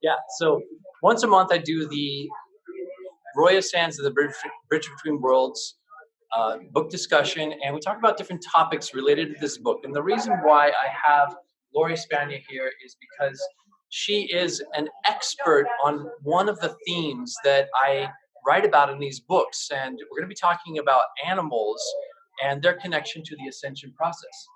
Yeah, so once a month I do the Roya Sands of the Bridge Between Worlds book discussion, and we talk about different topics related to this book. And the reason why I have Lori Spagna here is because she is an expert on one of the themes that I write about in these books. And we're going to be talking about animals and their connection to the ascension process.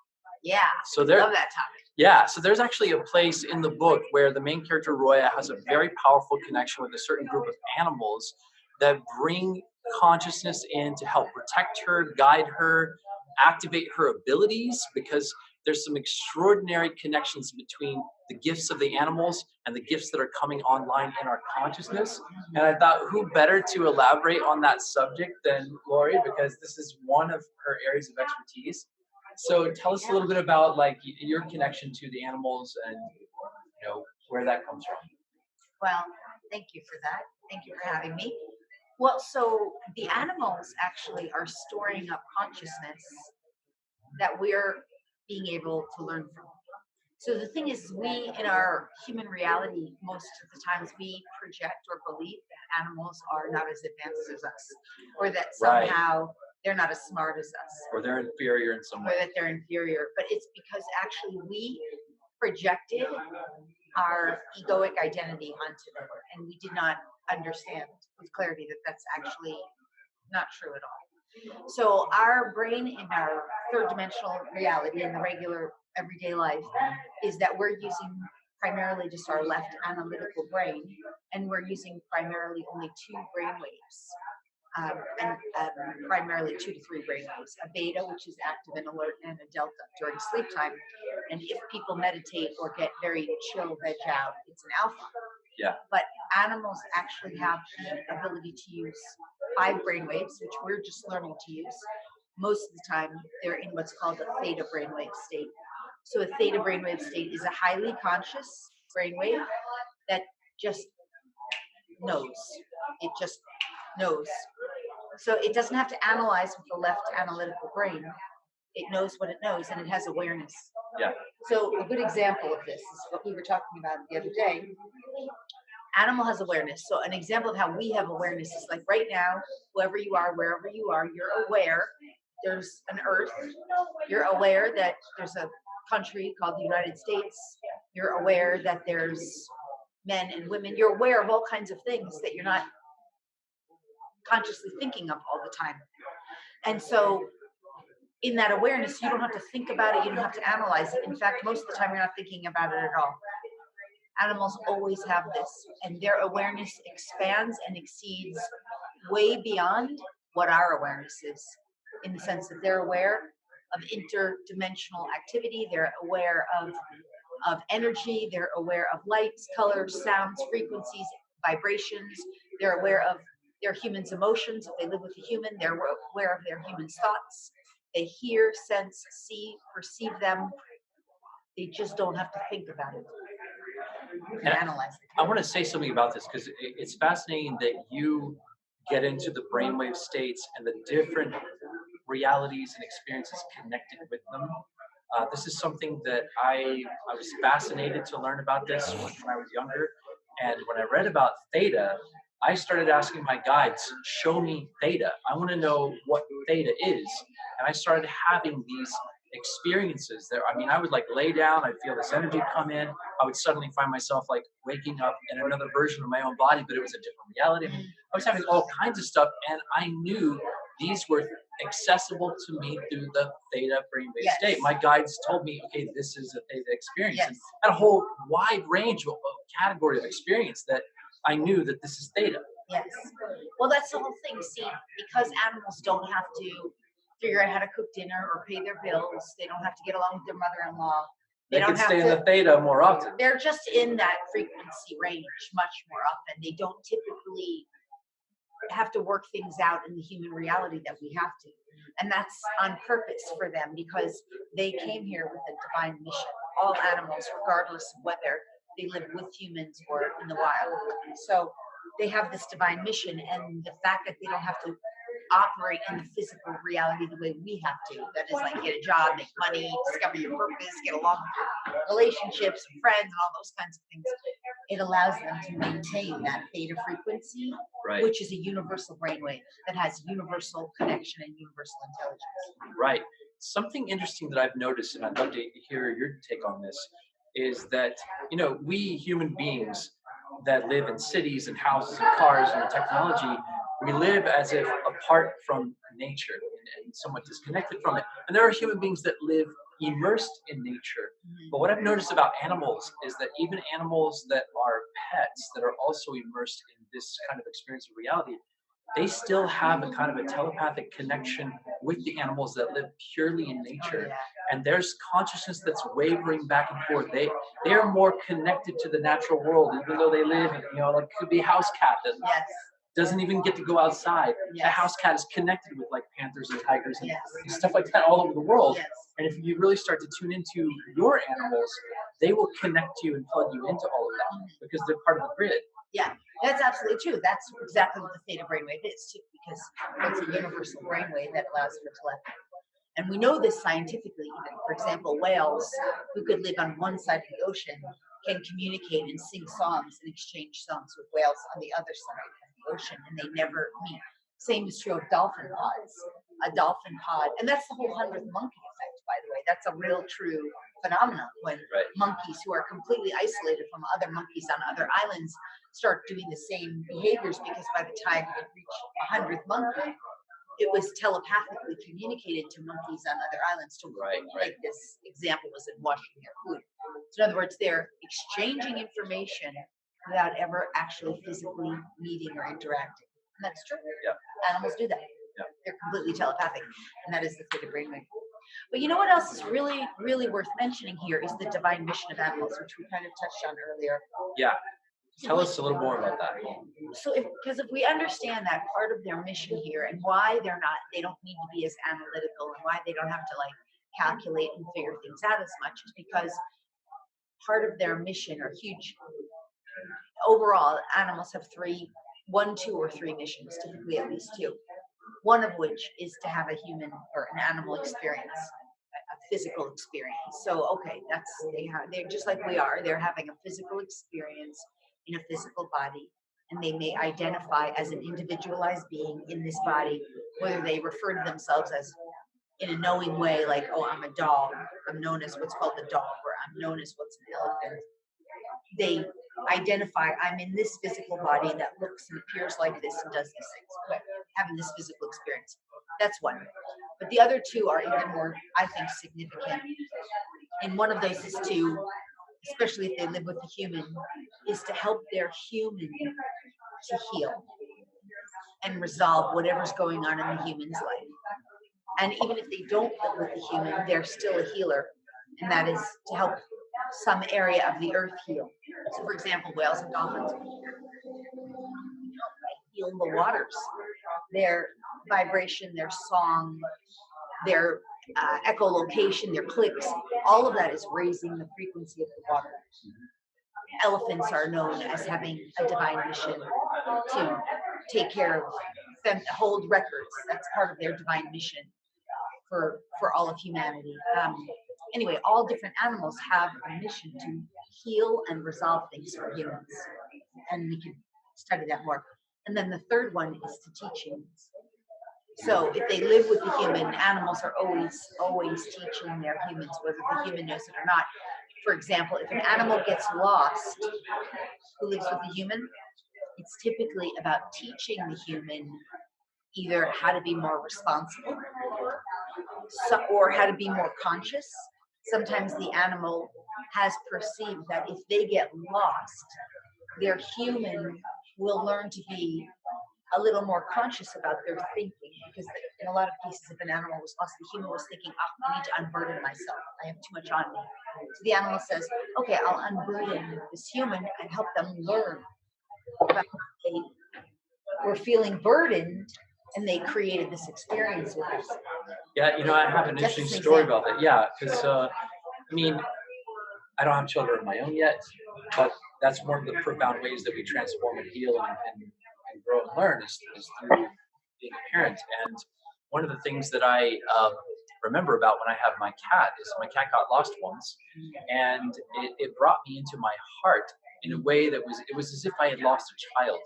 Yeah, so I love that topic. Yeah, so there's actually a place in the book where the main character Roya has a very powerful connection with a certain group of animals that bring consciousness in to help protect her, guide her, activate her abilities, because there's some extraordinary connections between the gifts of the animals and the gifts that are coming online in our consciousness. And I thought, who better to elaborate on that subject than Lori, because this is one of her areas of expertise. So tell us a little bit about like your connection to the animals and where that comes from. Well, thank you for that. Thank you for having me. Well, so the animals actually are storing up consciousness that we're being able to learn from. So the thing is, we in our human reality, most of the times we project or believe that animals are not as advanced as us, or that somehow they're not as smart as us, or they're inferior in some way, or that they're inferior. But it's because actually we projected our egoic identity onto them, and we did not understand with clarity that that's actually not true at all. So our brain in our third dimensional reality in the regular everyday life is that we're using primarily just our left analytical brain, and we're using primarily only two brain waves. And primarily 2 to 3 brain waves, a beta, which is active and alert, and a delta during sleep time. And if people meditate or get very chill, veg out, it's an alpha. Yeah. But animals actually have the ability to use 5 brain waves, which we're just learning to use. Most of the time, they're in what's called a theta brainwave state. So a theta brainwave state is a highly conscious brainwave that just knows. It just knows. So it doesn't have to analyze with the left analytical brain. It knows what it knows, and it has awareness. Yeah. So a good example of this is what we were talking about the other day. Animal has awareness. So an example of how we have awareness is like right now, whoever you are, wherever you are, you're aware there's an earth. You're aware that there's a country called the United States. You're aware that there's men and women. You're aware of all kinds of things that you're not consciously thinking of all the time. And so in that awareness, you don't have to think about it, you don't have to analyze it. In fact, most of the time you're not thinking about it at all. Animals always have this, and their awareness expands and exceeds way beyond what our awareness is, in the sense that they're aware of interdimensional activity, they're aware of energy, they're aware of lights, colors, sounds, frequencies, vibrations, they're aware of their humans' emotions. If they live with a human, they're aware of their humans' thoughts. They hear, sense, see, perceive them. They just don't have to think about it and analyze it. I want to say something about this because it's fascinating that you get into the brainwave states and the different realities and experiences connected with them. This is something that I was fascinated to learn about this when I was younger. And when I read about theta, I started asking my guides, show me theta. I want to know what theta is. And I started having these experiences there. I mean, I would like lay down, I'd feel this energy come in. I would suddenly find myself like waking up in another version of my own body, but it was a different reality. I mean, I was having all kinds of stuff, and I knew these were accessible to me through the theta brainwave state. My guides told me, okay, this is a theta experience. And had a whole wide range of category of experience that I knew that this is theta. Yes. Well, that's the whole thing. See, because animals don't have to figure out how to cook dinner or pay their bills, they don't have to get along with their mother-in-law. They can stay in the theta more often. They're just in that frequency range much more often. They don't typically have to work things out in the human reality that we have to. And that's on purpose for them, because they came here with a divine mission. All animals, regardless of whether they live with humans or in the wild. So they have this divine mission, and the fact that they don't have to operate in the physical reality the way we have to, that is like get a job, make money, discover your purpose, get along with your relationships and friends and all those kinds of things. it allows them to maintain that theta frequency, Right. which is a universal brainwave that has universal connection and universal intelligence. Right. Something interesting that I've noticed, and I'd love to hear your take on this, is that, we human beings that live in cities and houses and cars and technology, we live as if apart from nature and somewhat disconnected from it. And there are human beings that live immersed in nature. But what I've noticed about animals is that even animals that are pets, that are also immersed in this kind of experience of reality, they still have a kind of a telepathic connection with the animals that live purely in nature. And there's consciousness that's wavering back and forth. They are more connected to the natural world, even though they live in, like could be a house cat that doesn't even get to go outside. A house cat is connected with like panthers and tigers and stuff like that all over the world. And if you really start to tune into your animals, they will connect you and plug you into all of that because they're part of the grid. Yeah, that's absolutely true. That's exactly what the theta brainwave is too, because it's a universal brainwave that allows for telepathy. And we know this scientifically even. For example, whales who could live on one side of the ocean can communicate and sing songs and exchange songs with whales on the other side of the ocean, and they never meet. Same is true of dolphin pods. A dolphin pod, and that's the whole 100th monkey effect, by the way. That's a real true phenomenon when monkeys who are completely isolated from other monkeys on other islands start doing the same behaviors, because by the time it reached 100th monkey, it was telepathically communicated to monkeys on other islands to like this example was in washing their food. So in other words, they're exchanging information without ever actually physically meeting or interacting. And that's true. Animals do that. They're completely telepathic, and that is the theta brainwave. But you know what else is really, really worth mentioning here is the divine mission of animals, which we kind of touched on earlier. Yeah. Tell us a little more about that. So because if we understand that part of their mission here and why they don't need to be as analytical and why they don't have to like calculate and figure things out as much, is because part of their mission are huge. Overall, animals have one, two, or three missions, typically at least two. One of which is to have a human or an animal experience, a physical experience. So, okay, they're just like we are. They're having a physical experience in a physical body, and they may identify as an individualized being in this body, whether they refer to themselves as in a knowing way, like, oh, I'm a dog. I'm known as what's called the dog, or I'm known as what's an elephant. They identify, I'm in this physical body that looks and appears like this and does these things, having this physical experience. That's one. But the other two are even more, I think, significant. And one of those is to, especially if they live with a human, is to help their human to heal and resolve whatever's going on in the human's life. And even if they don't live with the human, they're still a healer, and that is to help some area of the earth heal. So, for example, whales and dolphins heal the waters. Their vibration, their song, their echolocation, their clicks, all of that is raising the frequency of the water. Elephants are known as having a divine mission to take care of them, hold records. That's part of their divine mission for all of humanity. Anyway, all different animals have a mission to heal and resolve things for humans. And we can study that more. And then the third one is to teach humans. So if they live with the human, animals are always teaching their humans, whether the human knows it or not. For example, if an animal gets lost who lives with the human, it's typically about teaching the human either how to be more responsible or how to be more conscious. Sometimes the animal has perceived that if they get lost, their human will learn to be a little more conscious about their thinking, because in a lot of cases, if an animal was lost, the human was thinking, oh, I need to unburden myself. I have too much on me. So the animal says, okay, I'll unburden this human and help them learn about they were feeling burdened, and they created this experience with us. Yeah, I have an interesting story about that. Yeah, because, I don't have children of my own yet, but that's one of the profound ways that we transform and heal and grow and learn is through being a parent. And one of the things that I remember about when I have my cat is my cat got lost once, and it brought me into my heart in a way that it was as if I had lost a child,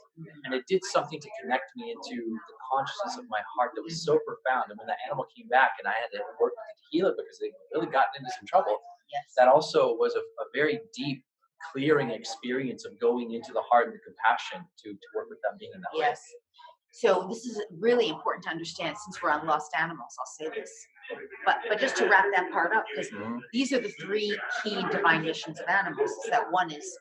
and it did something to connect me into the consciousness of my heart that was so profound. And when that animal came back, and I had to work with it to heal it because they really gotten into some trouble, Yes. that also was a very deep clearing experience of going into the heart and the compassion to work with that being in that way. Yes. So this is really important to understand since we're on lost animals. I'll say this, but just to wrap that part up, because these are the three key divine missions of animals. Is that one is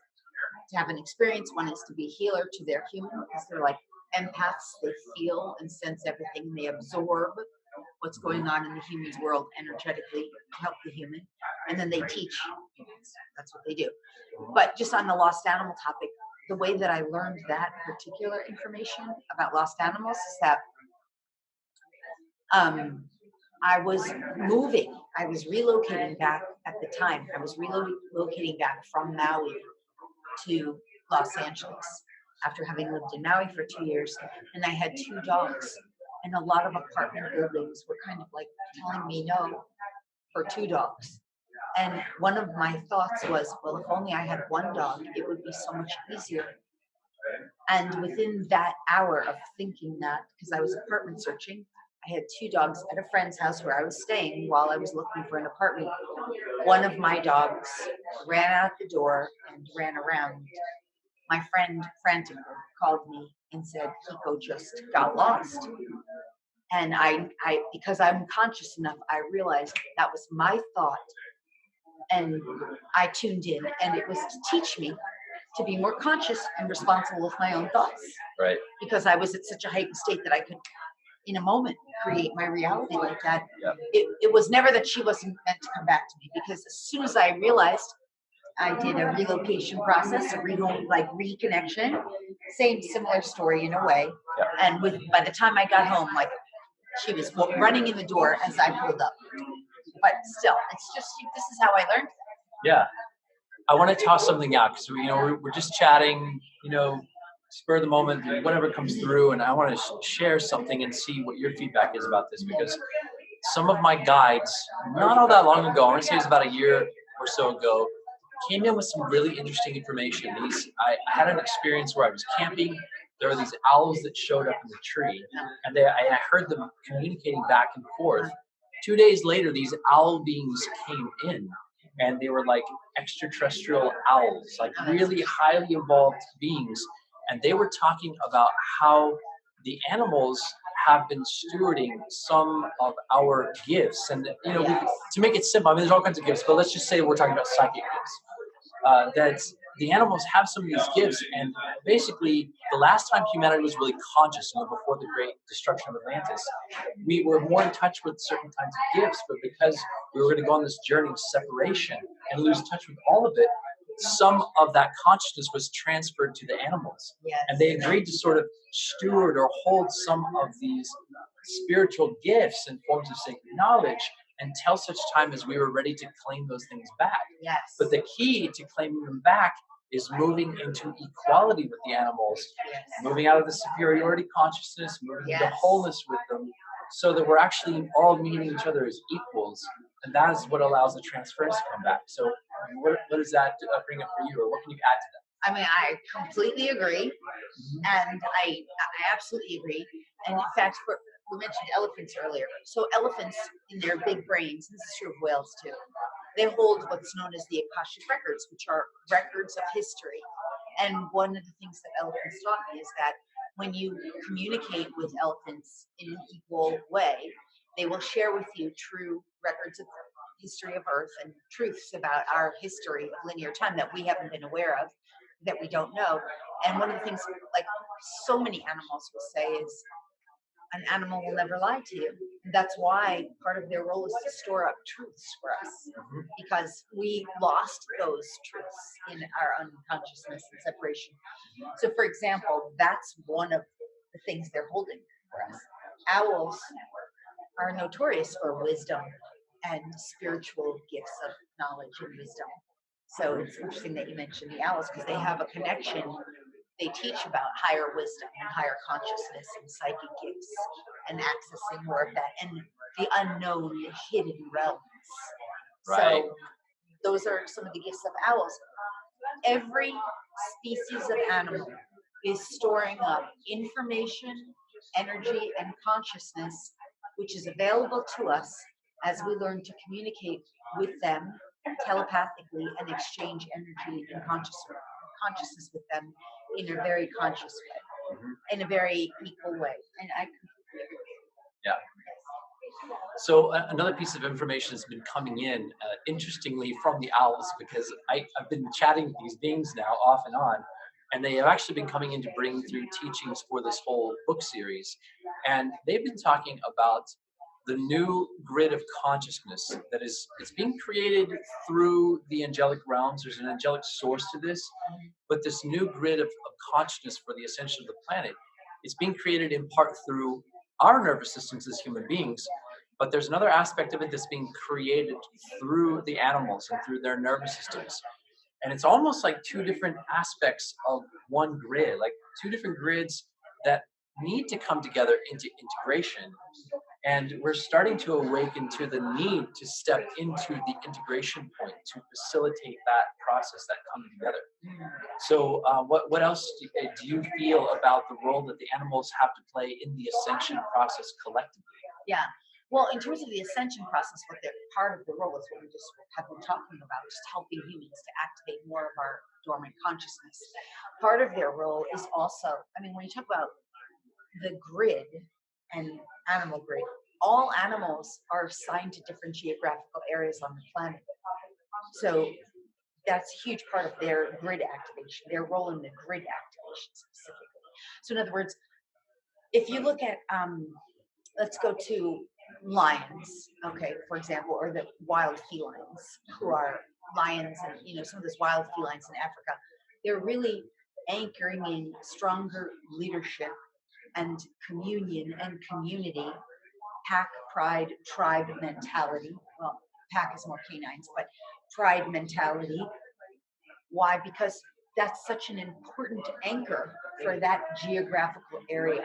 to have an experience, one is to be a healer to their human, because they're like empaths. They feel and sense everything. They absorb what's going on in the human's world energetically to help the human, and then they teach humans. That's what they do. But just on the lost animal topic, the way that I learned that particular information about lost animals is that I was moving. I was relocating back at the time. I was relocating back from Maui to Los Angeles after having lived in Maui for 2 years. And I had 2 dogs. And a lot of apartment buildings were kind of like telling me no for 2 dogs. And one of my thoughts was, well, if only I had 1 dog, it would be so much easier. And within that hour of thinking that, because I was apartment searching, I had 2 dogs at a friend's house where I was staying while I was looking for an apartment. One of my dogs ran out the door and ran around. My friend frantically called me and said, Kiko just got lost. And I because I'm conscious enough, I realized that was my thought. And I tuned in, and it was to teach me to be more conscious and responsible with my own thoughts. Right. Because I was at such a heightened state that I could, in a moment, create my reality like that. Yeah. It was never that she wasn't meant to come back to me, because as soon as I realized, I did a relocation process, a reconnection, similar story in a way. Yeah. And by the time I got home, like she was running in the door as I pulled up. But still, it's just, this is how I learned. Yeah. I want to toss something out because we're just chatting, spur of the moment, whatever comes through, and I want to share something and see what your feedback is about this, because some of my guides, not all that long ago, I want to say it was about a year or so ago, came in with some really interesting information. I had an experience where I was camping. There were these owls that showed up in the tree, and I heard them communicating back and forth. 2 days later, these owl beings came in, and they were like extraterrestrial owls, like really highly evolved beings. And they were talking about how the animals have been stewarding some of our gifts. And, to make it simple, I mean, there's all kinds of gifts, but let's just say we're talking about psychic gifts. That the animals have some of these gifts, and basically the last time humanity was really conscious, before the great destruction of Atlantis, we were more in touch with certain kinds of gifts, but because we were going to go on this journey of separation and lose touch with all of it, some of that consciousness was transferred to the animals. Yes. And they agreed to sort of steward or hold some of these spiritual gifts and forms of sacred knowledge until such time as we were ready to claim those things back. Yes. But the key to claiming them back is moving into equality with the animals, Yes. moving out of the superiority consciousnness, moving into Yes. wholeness with them, so that we're actually all meeting each other as equals. And that is what allows the transference to come back. So what does that bring up for you, or what can you add to that? I mean, I completely agree, and I absolutely agree. And in fact, we mentioned elephants earlier. So elephants, in their big brains, this is true of whales too, they hold what's known as the Akashic records, which are records of history. And one of the things that elephants taught me is that when you communicate with elephants in an equal way, they will share with you true records of history of Earth and truths about our history of linear time that we haven't been aware of, that we don't know. And one of the things, like so many animals will say, is an animal will never lie to you. And that's why part of their role is to store up truths for us, because we lost those truths in our unconsciousness and separation. So, for example, that's one of the things they're holding for us. Owls are notorious for wisdom and spiritual gifts of knowledge and wisdom. So it's interesting that you mentioned the owls, because they have a connection. They teach about higher wisdom and higher consciousness and psychic gifts and accessing more of that and the unknown hidden realms. Right. So those are some of the gifts of owls. every species of animal is storing up information, energy, and consciousness, which is available to us as we learn to communicate with them telepathically and exchange energy and consciousness with them in a very conscious way, in a very equal way. And I completely agree. Yeah. So another piece of information has been coming in, interestingly, from the owls, because I've been chatting with these beings now off and on, and they have actually been coming in to bring through teachings for this whole book series. And they've been talking about the new grid of consciousness that it's being created through the angelic realms. There's an angelic source to this, but this new grid of consciousness for the ascension of the planet is being created in part through our nervous systems as human beings, but there's another aspect of it that's being created through the animals and through their nervous systems. And it's almost like two different aspects of one grid, like two different grids that need to come together into integration. And we're starting to awaken to the need to step into the integration point to facilitate that process, that coming together. So what else do you feel about the role that the animals have to play in the ascension process collectively? Yeah. Well, in terms of the ascension process, what they're part of the role is what we just have been talking about, just helping humans to activate more of our dormant consciousness. Part of their role is also, I mean, when you talk about the grid and animal grid, all animals are assigned to different geographical areas on the planet. So that's a huge part of their grid activation, their role in the grid activation specifically. So in other words, if you look at, let's go to lions, okay, for example, or the wild felines, who are lions, and some of those wild felines in Africa, they're really anchoring in stronger leadership and communion and community, pack, pride, tribe mentality. Well, pack is more canines, but pride mentality. Why? Because that's such an important anchor for that geographical area.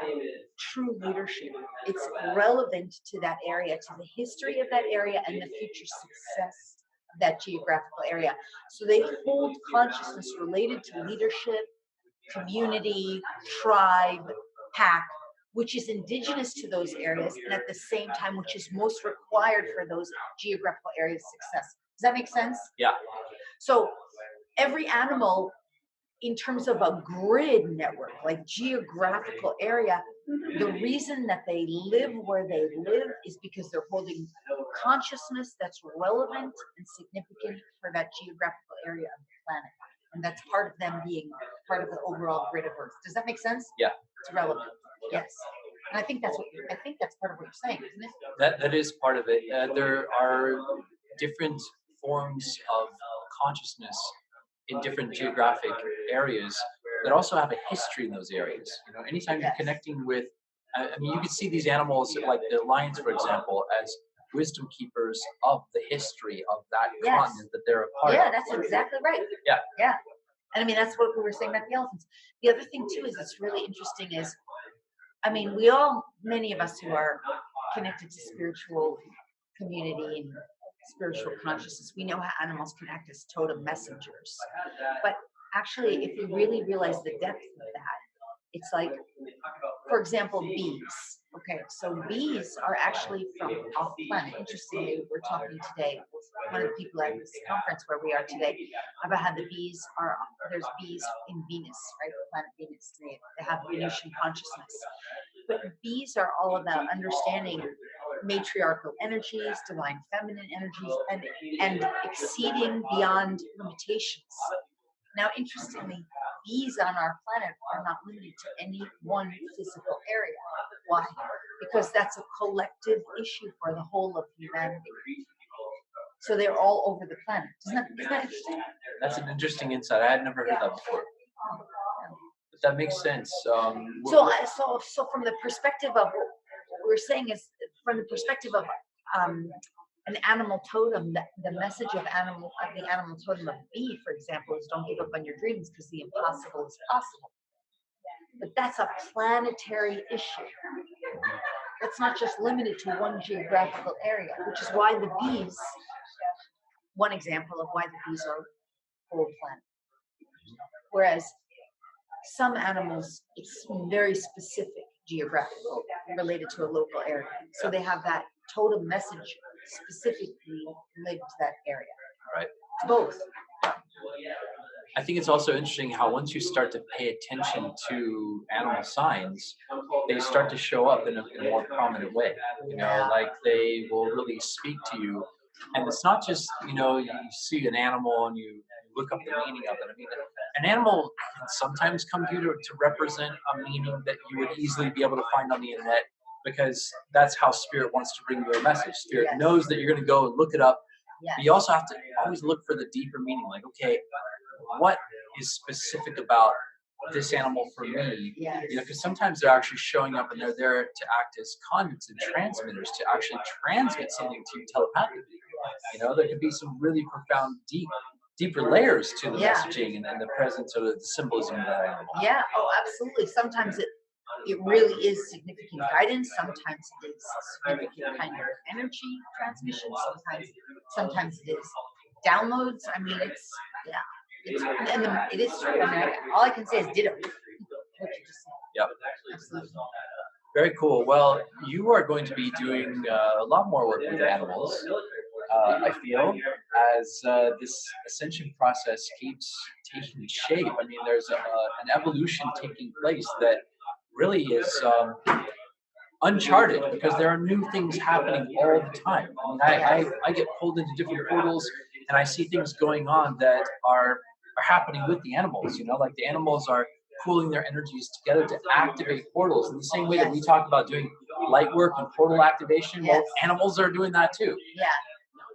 True leadership. It's relevant to that area, to the history of that area and the future success of that geographical area. So they hold consciousness related to leadership, community, tribe, pack, which is indigenous to those areas, and at the same time, which is most required for those geographical areas' success. Does that make sense? Yeah. So every animal, in terms of a grid network, like geographical area, the reason that they live where they live is because they're holding consciousness that's relevant and significant for that geographical area of the planet. And that's part of them being part of the overall grid of Earth. Does that make sense? Yeah. It's relevant. Yes. And I think that's part of what you're saying, isn't it? That is part of it. There are different forms of consciousness in different geographic areas that also have a history in those areas. Anytime you're connecting with, I mean, you can see these animals, like the lions, for example, as wisdom keepers of the history of that continent that they're a part of. Yeah, that's exactly right. Yeah. Yeah. And I mean, that's what we were saying about the elephants. The other thing too is it's really interesting is, I mean, many of us who are connected to spiritual community and spiritual consciousness, we know how animals can act as totem messengers. But actually, if you really realize the depth of that, it's like, for example, bees. Okay, so bees are actually from off planet. Interestingly, we're talking today with one of the people at this conference where we are today about how there's bees in Venus, right? The planet Venus. They have Venusian consciousness. But bees are all about understanding matriarchal energies, divine feminine energies, and exceeding beyond limitations. Now, interestingly, bees on our planet are not limited to any one physical area. Why? Because that's a collective issue for the whole of humanity. So they're all over the planet. Isn't that interesting? That's an interesting insight. I had never heard that before. But that makes sense. So from the perspective of what we're saying is, from the perspective of an animal totem, the message of the animal totem of bee, for example, is don't give up on your dreams because the impossible is possible. But that's a planetary issue. That's not just limited to one geographical area, which is why the bees, one example of why the bees are whole planet. Whereas some animals, it's very specific geographical, related to a local area. So they have that totem message specifically related to that area. Right. It's both. I think it's also interesting how once you start to pay attention to animal signs, they start to show up in a more prominent way. You know, like they will really speak to you. And it's not just, you know, you see an animal and you look up the meaning of it. I mean, an animal can sometimes come to you to represent a meaning that you would easily be able to find on the internet, because that's how spirit wants to bring you a message. Spirit knows that you're going to go and look it up. But you also have to always look for the deeper meaning. Like, okay, what is specific about this animal for me? You know, because sometimes they're actually showing up and they're there to act as conduits and transmitters to actually transmit something to you telepathically. You know, there can be some really profound, deeper layers to the messaging and the presence of the symbolism of that animal. Yeah. Oh, absolutely. Sometimes it really is significant guidance. Sometimes it is significant kind of energy transmission. Sometimes it is downloads. I mean, it's it is true. I mean, all I can say is ditto. What you just said. Yep. Absolutely. Very cool. Well, you are going to be doing a lot more work with animals, I feel, as this ascension process keeps taking shape. I mean, there's an evolution taking place that really is uncharted, because there are new things happening all the time. I mean, I get pulled into different portals and I see things going on that are happening with the animals. You know, like the animals are pooling their energies together to activate portals in the same way that we talk about doing light work and portal activation. Well, animals are doing that too. Yeah.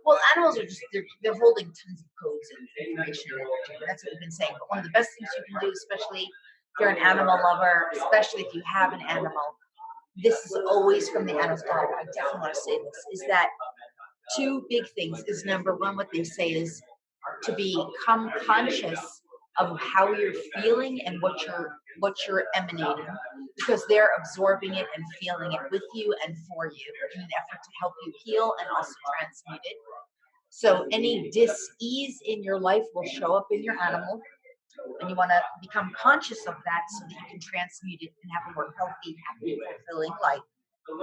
Well, animals are just, they're holding tons of codes and information and energy. That's what we've been saying. But one of the best things you can do, especially if you're an animal lover, especially if you have an animal, this is always from the animals. Oh, I definitely want to say this, is that two big things is, number one, what they say is to become conscious of how you're feeling and what you're emanating, because they're absorbing it and feeling it with you and for you in an effort to help you heal and also transmute it. So any dis-ease in your life will show up in your animal, and you want to become conscious of that so that you can transmute it and have a more healthy, happy, fulfilling life.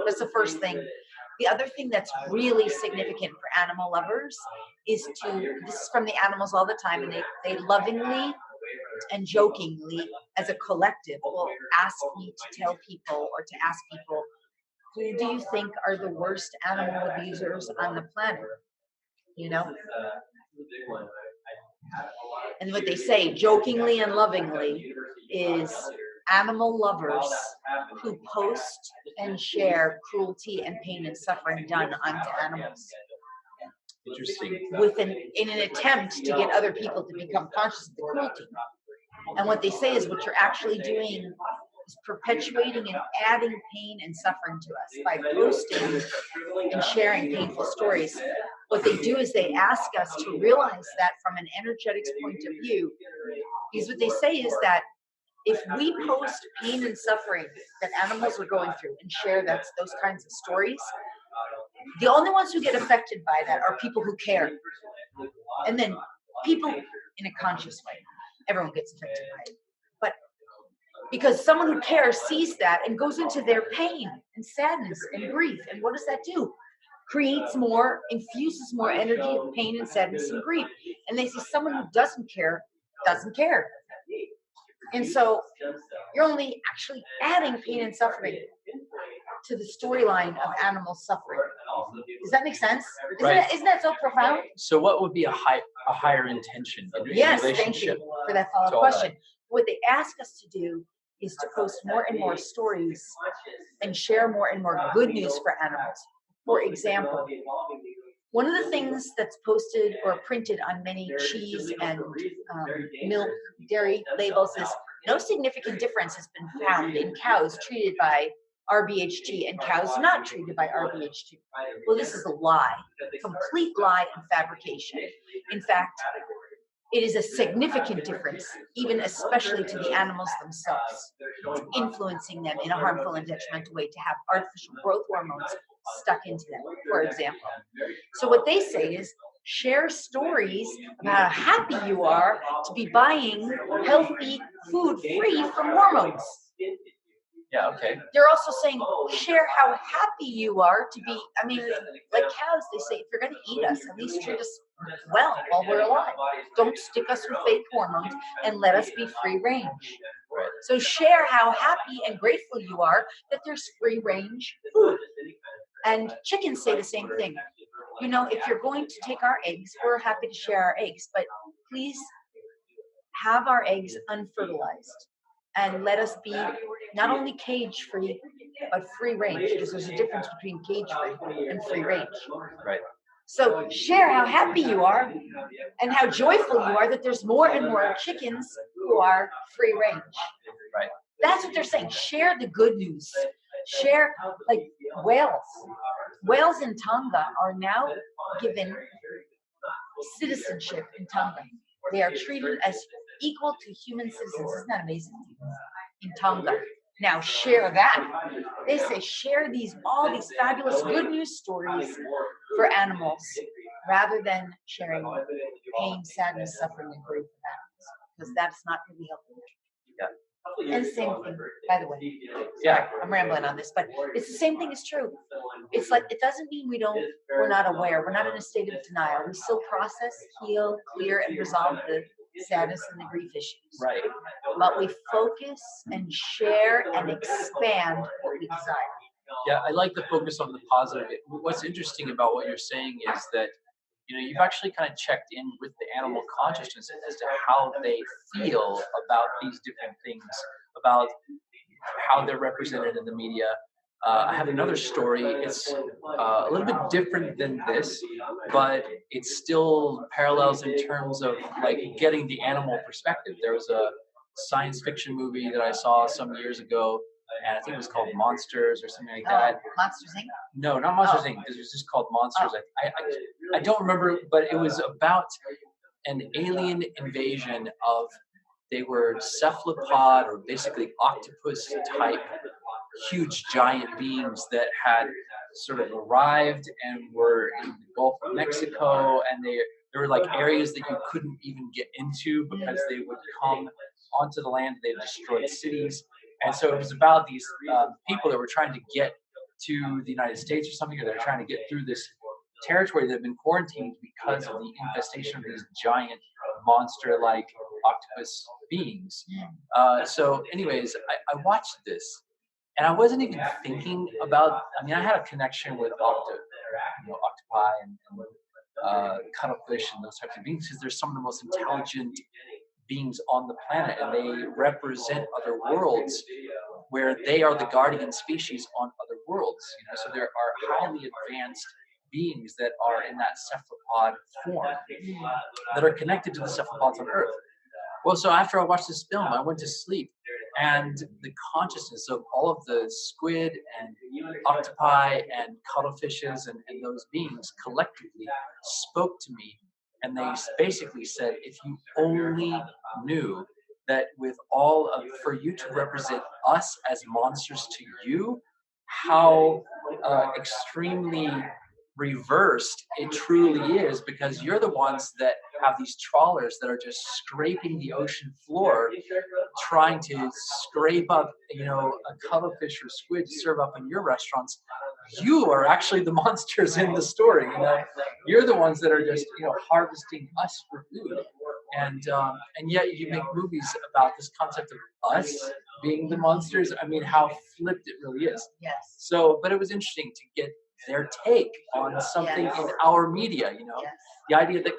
That's the first thing. The other thing that's really significant for animal lovers is this is from the animals all the time, and they lovingly and jokingly, as a collective, will ask me to tell people or to ask people, who do you think are the worst animal abusers on the planet? You know? And what they say, jokingly and lovingly, is animal lovers who post and share cruelty and pain and suffering done onto animals. Interesting. In an attempt to get other people to become conscious of the cruelty. And what they say is what you're actually doing is perpetuating and adding pain and suffering to us by posting and sharing painful stories. What they do is they ask us to realize that from an energetics point of view, because what they say is that if we post pain and suffering that animals are going through and share those kinds of stories, the only ones who get affected by that are people who care. And then people in a conscious way. Everyone gets affected by it. But because someone who cares sees that and goes into their pain and sadness and grief. And what does that do? Infuses more energy of pain and sadness and grief. And they see someone who doesn't care. And so you're only actually adding pain and suffering to the storyline of animal suffering. Does that make sense? Isn't that so profound? So what would be a higher intention in relationship? Thank you for that follow-up question. What they ask us to do is to post more and more stories and share more and more good news for animals. For example, one of the things that's posted or printed on many cheese and milk, dairy labels is no significant difference has been found in cows treated by RBHT and cows not treated by RBHT. Well, this is a lie, complete lie and fabrication. In fact, it is a significant difference, even especially to the animals themselves. It's influencing them in a harmful and detrimental way to have artificial growth hormones stuck into them, for example. So what they say is, Share stories about how happy you are to be buying healthy food free from hormones. Yeah, okay. They're also saying, share how happy you are to be. I mean, like cows, they say, if you're going to eat us, at least treat us well while we're alive. Don't stick us with fake hormones and let us be free range. Right. So share how happy and grateful you are that there's free range food. And chickens say the same thing. You know, if you're going to take our eggs, we're happy to share our eggs, but please have our eggs unfertilized and let us be not only cage free, but free range, because there's a difference between cage free and free range. Right. So share how happy you are and how joyful you are that there's more and more chickens who are free range. Right. That's what they're saying. Share the good news. Share, like whales. Whales in Tonga are now given citizenship in Tonga. They are treated as equal to human citizens. Isn't that amazing? In Tonga. Now share that. They say share all these fabulous good news stories for animals rather than sharing pain, sadness, suffering, and grief of animals, because that's not really helpful. Yeah. And same thing, by the way. Yeah. I'm rambling on this, but it's the same thing is true. It's like, it doesn't mean we're not aware. We're not in a state of denial. We still process, heal, clear, and resolve the sadness and the grief issues. Right. But we focus and share and expand what we desire. Yeah, I like the focus on the positive. What's interesting about what you're saying is that, you know, you've actually kind of checked in with the animal consciousness as to how they feel about these different things, about how they're represented in the media. I have another story. It's a little bit different than this, but it still parallels in terms of like getting the animal perspective. There was a science fiction movie that I saw some years ago, and I think it was called Monsters or something like that. Monsters Inc. No, not Monsters Inc. This was just called Monsters. I don't remember, but it was about an alien invasion of, they were cephalopod or basically octopus type huge giant beings that had sort of arrived and were in the Gulf of Mexico, and there were like areas that you couldn't even get into because they would come onto the land. They destroyed cities, and so it was about these people that were trying to get to the United States or something, or they're trying to get through this territory that had been quarantined because of the infestation of these giant monster-like octopus beings. So anyways, I watched this, and I wasn't even thinking about, I mean, I had a connection with octopi and cuttlefish and those types of beings because they're some of the most intelligent beings on the planet, and they represent other worlds where they are the guardian species on other worlds. You know, so there are highly advanced beings that are in that cephalopod form that are connected to the cephalopods on Earth. Well, so after I watched this film, I went to sleep, and the consciousness of all of the squid and octopi and cuttlefishes and those beings collectively spoke to me, and they basically said, if you only knew that with all of, for you to represent us as monsters to you, how extremely reversed it truly is, because you're the ones that have these trawlers that are just scraping the ocean floor trying to scrape up, you know, a cuttlefish or squid to serve up in your restaurants. You are actually the monsters in the story. You know, you're the ones that are just, you know, harvesting us for food, and yet you make movies about this concept of us being the monsters. I mean, how flipped it really is. Yes. So, but it was interesting to get their take on something in our media, you know, the idea that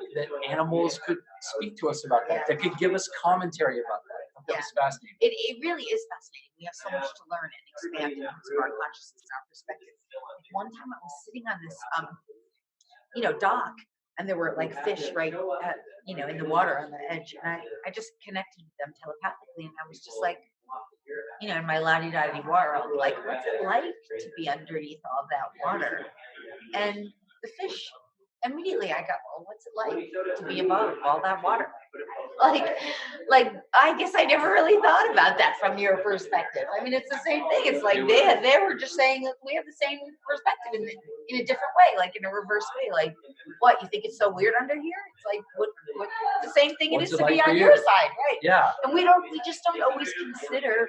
animals could speak to us about that, that could give us commentary about that. That was fascinating. It really is fascinating. We have so much to learn and expand in terms of our consciousness and our perspective. One time I was sitting on this, dock, and there were like fish right at, in the water on the edge, and I just connected with them telepathically, and I was just like, in my la-di-da-di world, like, what's it like to be underneath all that water? And the fish immediately I got, well, what's it like to be above all that water? Like, like I guess I never really thought about that from your perspective. I mean, it's the same thing. It's like they were just saying that we have the same perspective in a different way, like in a reverse way. Like, what, you think it's so weird under here? It's like what the same thing it What's is it to like be for on you? your side, right? Yeah. And we just don't always consider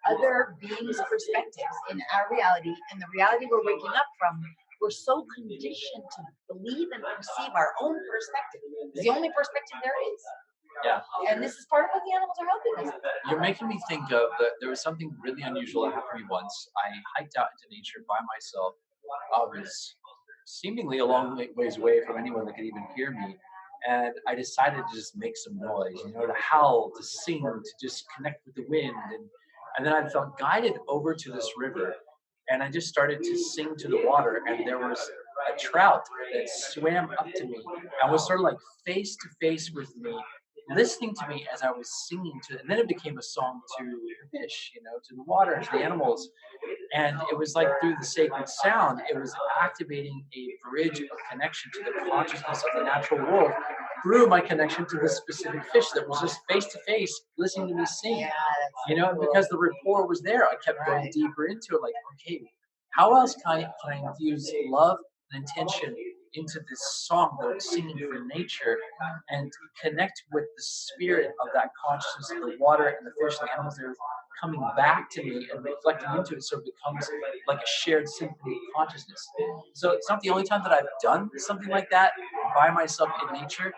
other beings' perspectives in our reality and the reality we're waking up from. We're so conditioned to believe and perceive our own perspective. It's the only perspective there is. Yeah. And this is part of what the animals are helping us with. You're making me think of there was something really unusual that happened to me once. I hiked out into nature by myself. I was seemingly a long ways away from anyone that could even hear me. And I decided to just make some noise, to howl, to sing, to just connect with the wind. And then I felt guided over to this river. And I just started to sing to the water. And there was a trout that swam up to me and was sort of like face to face with me, listening to me as I was singing to it. And then it became a song to the fish, to the water, to the animals. And it was like through the sacred sound, it was activating a bridge of connection to the consciousness of the natural world through my connection to this specific fish that was just face to face listening to me sing. And because the rapport was there, I kept going deeper into it. Like, okay, how else can I infuse love and intention into this song that I'm singing for nature and connect with the spirit of that consciousness of the water and the fish and the animals that are coming back to me and reflecting into it, so it becomes like a shared symphony of consciousness. So it's not the only time that I've done something like that by myself in nature,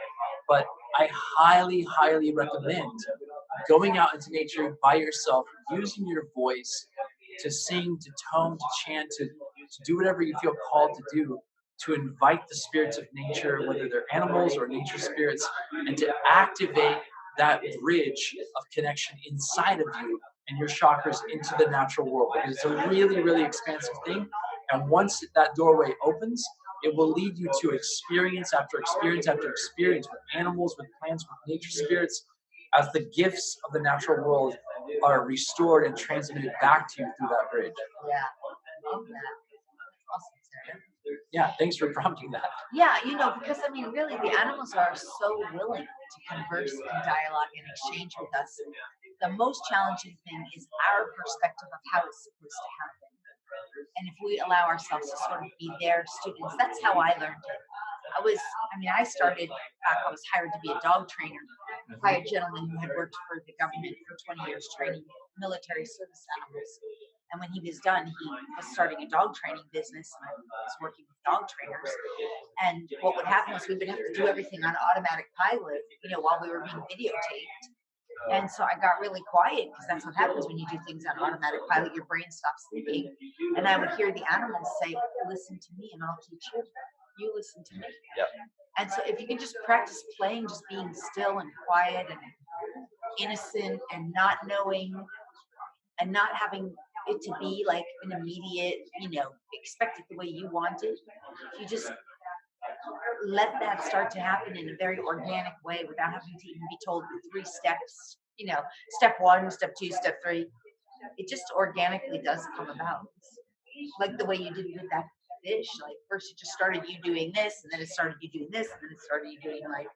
but I highly, highly recommend going out into nature by yourself, using your voice to sing, to tone, to chant, to do whatever you feel called to do, to invite the spirits of nature, whether they're animals or nature spirits, and to activate that bridge of connection inside of you and your chakras into the natural world. Because it's a really, really expansive thing. And once that doorway opens, it will lead you to experience after experience after experience with animals, with plants, with nature spirits, as the gifts of the natural world are restored and transmitted back to you through that bridge. Yeah, I love that. Awesome, Sarah. Yeah, thanks for prompting that. Yeah, because I mean, really, the animals are so willing to converse and dialogue and exchange with us. The most challenging thing is our perspective of how it's supposed to happen. And if we allow ourselves to sort of be their students, that's how I learned it. I started back, I was hired to be a dog trainer by a gentleman who had worked for the government for 20 years training military service animals. And when he was done, he was starting a dog training business, and I was working with dog trainers. And what would happen was we would have to do everything on automatic pilot, while we were being videotaped. And so I got really quiet, because that's what happens when you do things on automatic pilot. Your brain stops thinking. And I would hear the animals say, listen to me and I'll teach you. You listen to me. Yep. And so if you can just practice playing, just being still and quiet and innocent and not knowing and not having it to be like an immediate, expect it the way you want it. If you just let that start to happen in a very organic way without having to even be told the 3 steps, step 1, step 2, step 3. It just organically does come about. Like the way you did with that fish. Like first it just started you doing this, and then it started you doing this, and then it started you doing like,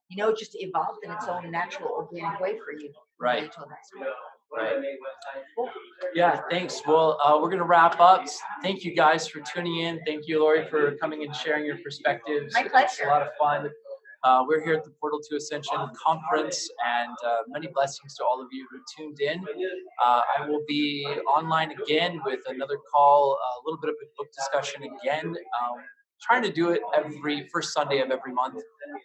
it just evolved in its own natural organic way for you. Right. You told that story. Right. Cool. Yeah, thanks. Well, we're going to wrap up. Thank you guys for tuning in. Thank you, Lori, for coming and sharing your perspectives. My pleasure. It's a lot of fun. We're here at the Portal to Ascension conference, and many blessings to all of you who tuned in. I will be online again with another call, a little bit of a book discussion again. Trying to do it every first Sunday of every month,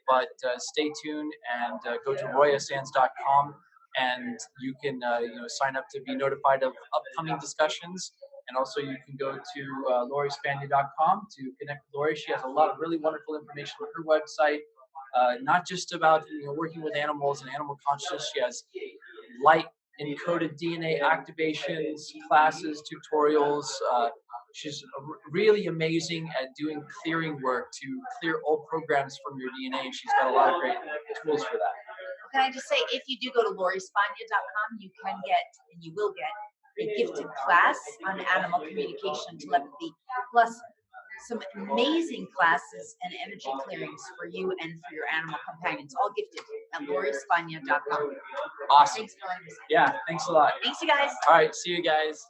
but stay tuned and go to royasands.com. And you can sign up to be notified of upcoming discussions. And also you can go to LoriSpagna.com to connect with Lori. She has a lot of really wonderful information on her website, not just about working with animals and animal consciousness. She has light encoded DNA activations, classes, tutorials. She's really amazing at doing clearing work to clear old programs from your DNA. And she's got a lot of great tools for that. Can I just say, if you do go to LoriSpagna.com, you can get, and you will get, a gifted class on animal communication and telepathy, plus some amazing classes and energy clearings for you and for your animal companions, all gifted at LoriSpagna.com. Awesome. Thanks for letting me say. Yeah, thanks a lot. Thanks, you guys. All right, see you guys.